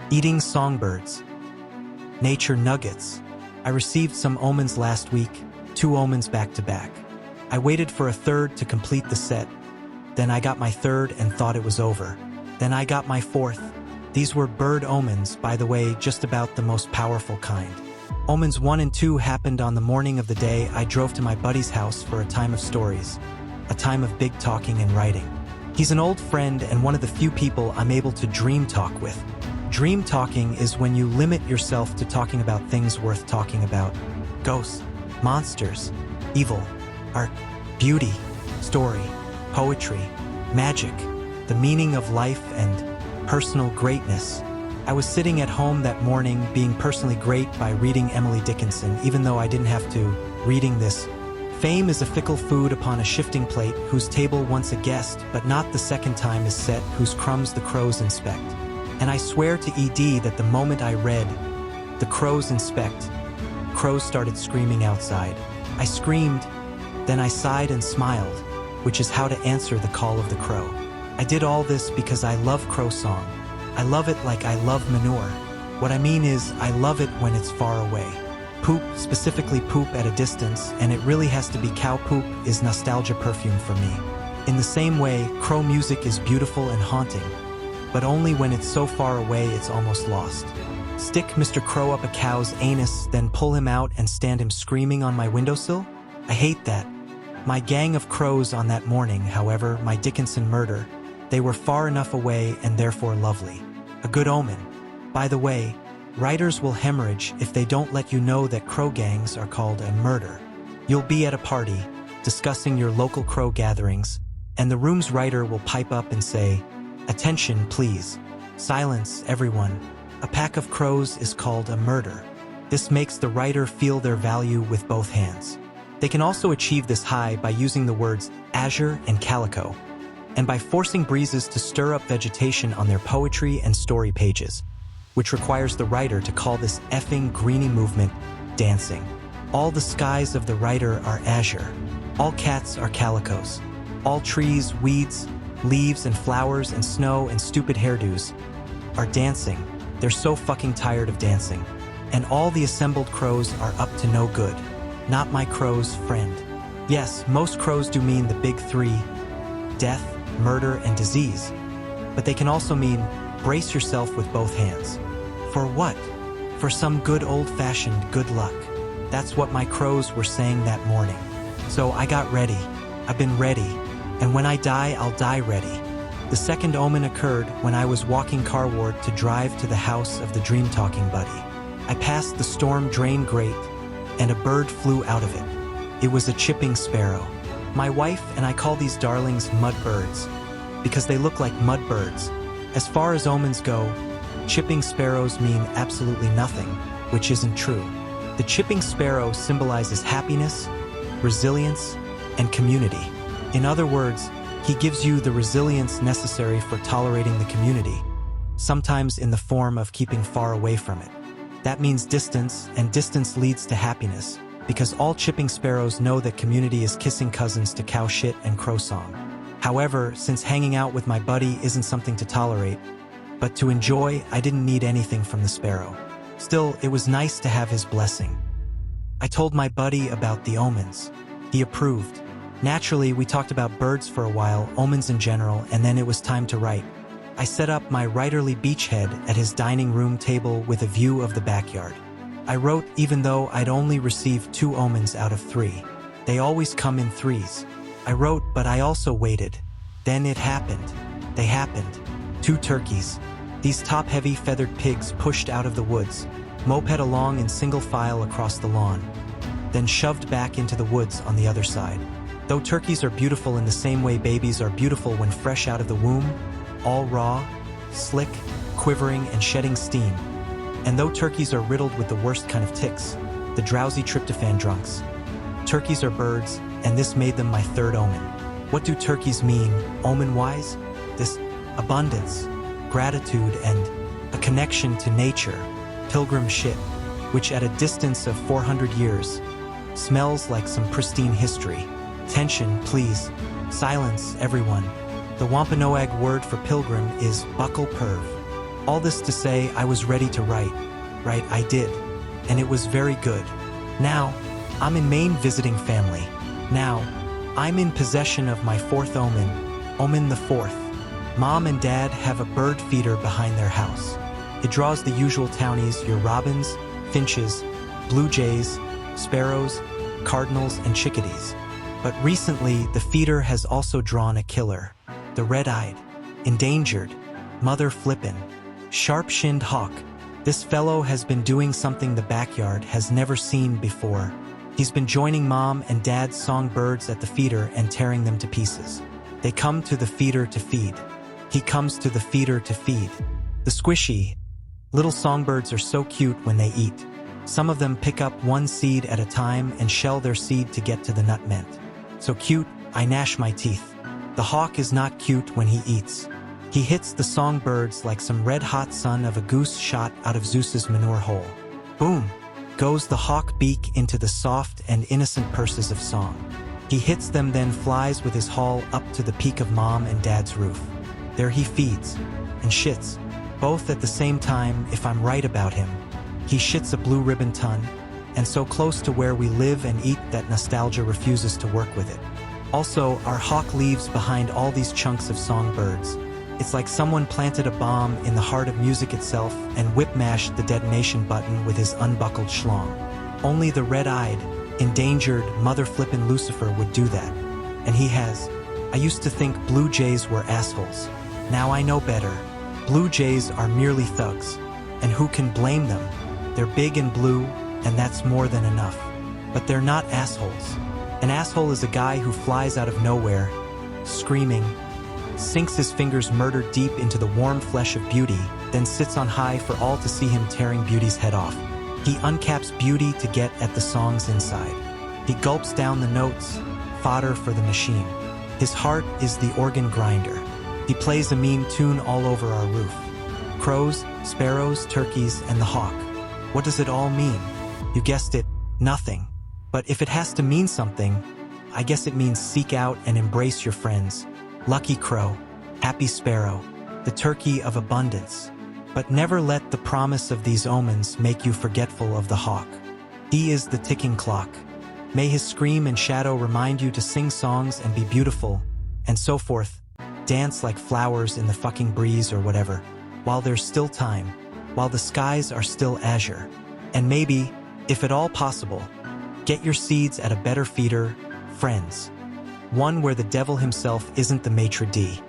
Eating songbirds. Nature nuggets. I received some omens last week, 2 omens back to back. I waited for a third to complete the set. Then I got my third and thought it was over. Then I got my fourth. These were bird omens, by the way, just about the most powerful kind. Omens 1 and 2 happened on the morning of the day I drove to my buddy's house for a time of stories, a time of big talking and writing. He's an old friend and one of the few people I'm able to dream talk with. Dream talking is when you limit yourself to talking about things worth talking about. Ghosts, monsters, evil, art, beauty, story, poetry, magic, the meaning of life and personal greatness. I was sitting at home that morning being personally great by reading Emily Dickinson, even though I didn't have to, reading this. Fame is a fickle food upon a shifting plate, whose table once a guest, but not the second time is set, whose crumbs the crows inspect. And I swear to ED that the moment I read, the crows inspect, crows started screaming outside. I screamed, then I sighed and smiled, which is how to answer the call of the crow. I did all this because I love crow song. I love it like I love manure. What I mean is, I love it when it's far away. Poop, specifically poop at a distance, and it really has to be cow poop, is nostalgia perfume for me. In the same way, crow music is beautiful and haunting, but only when it's so far away it's almost lost. Stick Mr. Crow up a cow's anus, then pull him out and stand him screaming on my windowsill? I hate that. My gang of crows on that morning, however, my Dickinson murder, they were far enough away and therefore lovely. A good omen. By the way, writers will hemorrhage if they don't let you know that crow gangs are called a murder. You'll be at a party, discussing your local crow gatherings, and the room's writer will pipe up and say, "Attention, please. Silence, everyone. A pack of crows is called a murder." This makes the writer feel their value with both hands. They can also achieve this high by using the words azure and calico, and by forcing breezes to stir up vegetation on their poetry and story pages, which requires the writer to call this effing greeny movement dancing. All the skies of the writer are azure. All cats are calicos. All trees, weeds, leaves and flowers and snow and stupid hairdos are dancing. They're so fucking tired of dancing. And all the assembled crows are up to no good. Not my crow's friend. Yes, most crows do mean the big 3, death, murder, and disease. But they can also mean, brace yourself with both hands. For what? For some good old-fashioned good luck. That's what my crows were saying that morning. So I got ready. I've been ready. And when I die, I'll die ready. The second omen occurred when I was walking carward to drive to the house of the dream-talking buddy. I passed the storm drain grate, and a bird flew out of it. It was a chipping sparrow. My wife and I call these darlings mud birds, because they look like mud birds. As far as omens go, chipping sparrows mean absolutely nothing, which isn't true. The chipping sparrow symbolizes happiness, resilience, and community. In other words, he gives you the resilience necessary for tolerating the community, sometimes in the form of keeping far away from it. That means distance, and distance leads to happiness, because all chipping sparrows know that community is kissing cousins to cow shit and crow song. However, since hanging out with my buddy isn't something to tolerate, but to enjoy, I didn't need anything from the sparrow. Still, it was nice to have his blessing. I told my buddy about the omens. He approved. Naturally, we talked about birds for a while, omens in general, and then it was time to write. I set up my writerly beachhead at his dining room table with a view of the backyard. I wrote even though I'd only received 2 omens out of 3. They always come in 3s. I wrote, but I also waited. Then it happened. They happened. 2 turkeys. These top-heavy feathered pigs pushed out of the woods, moped along in single file across the lawn, then shoved back into the woods on the other side. Though turkeys are beautiful in the same way babies are beautiful when fresh out of the womb, all raw, slick, quivering, and shedding steam. And though turkeys are riddled with the worst kind of ticks, the drowsy tryptophan drunks, turkeys are birds, and this made them my third omen. What do turkeys mean, omen-wise? This abundance, gratitude, and a connection to nature, pilgrim shit, which at a distance of 400 years, smells like some pristine history. Tension, please. Silence, everyone. The Wampanoag word for pilgrim is buckle perv. All this to say, I was ready to write. Right, I did. And it was very good. Now, I'm in Maine visiting family. Now, I'm in possession of my fourth omen, Omen the fourth. Mom and Dad have a bird feeder behind their house. It draws the usual townies, your robins, finches, blue jays, sparrows, cardinals, and chickadees. But recently, the feeder has also drawn a killer, the red-eyed, endangered, mother-flippin', sharp-shinned hawk. This fellow has been doing something the backyard has never seen before. He's been joining Mom and Dad's songbirds at the feeder and tearing them to pieces. They come to the feeder to feed. He comes to the feeder to feed. The squishy little songbirds are so cute when they eat. Some of them pick up one seed at a time and shell their seed to get to the nut meant. So cute, I gnash my teeth. The hawk is not cute when he eats. He hits the songbirds like some red-hot son of a goose shot out of Zeus's manure hole. Boom! Goes the hawk beak into the soft and innocent purses of song. He hits them, then flies with his haul up to the peak of Mom and Dad's roof. There he feeds and shits, both at the same time. If I'm right about him, he shits a blue ribbon ton, and so close to where we live and eat that nostalgia refuses to work with it. Also, our hawk leaves behind all these chunks of songbirds. It's like someone planted a bomb in the heart of music itself and whip-mashed the detonation button with his unbuckled schlong. Only the red-eyed, endangered, mother-flippin' Lucifer would do that. And he has. I used to think blue jays were assholes. Now I know better. Blue jays are merely thugs. And who can blame them? They're big and blue, and that's more than enough. But they're not assholes. An asshole is a guy who flies out of nowhere, screaming, sinks his fingers murder deep into the warm flesh of beauty, then sits on high for all to see him tearing beauty's head off. He uncaps beauty to get at the songs inside. He gulps down the notes, fodder for the machine. His heart is the organ grinder. He plays a mean tune all over our roof. Crows, sparrows, turkeys, and the hawk. What does it all mean? You guessed it, nothing. But if it has to mean something, I guess it means seek out and embrace your friends. Lucky crow, happy sparrow, the turkey of abundance. But never let the promise of these omens make you forgetful of the hawk. He is the ticking clock. May his scream and shadow remind you to sing songs and be beautiful, and so forth. Dance like flowers in the fucking breeze or whatever, while there's still time, while the skies are still azure. And maybe, if at all possible, get your seeds at a better feeder, friends. One where the devil himself isn't the maitre d'.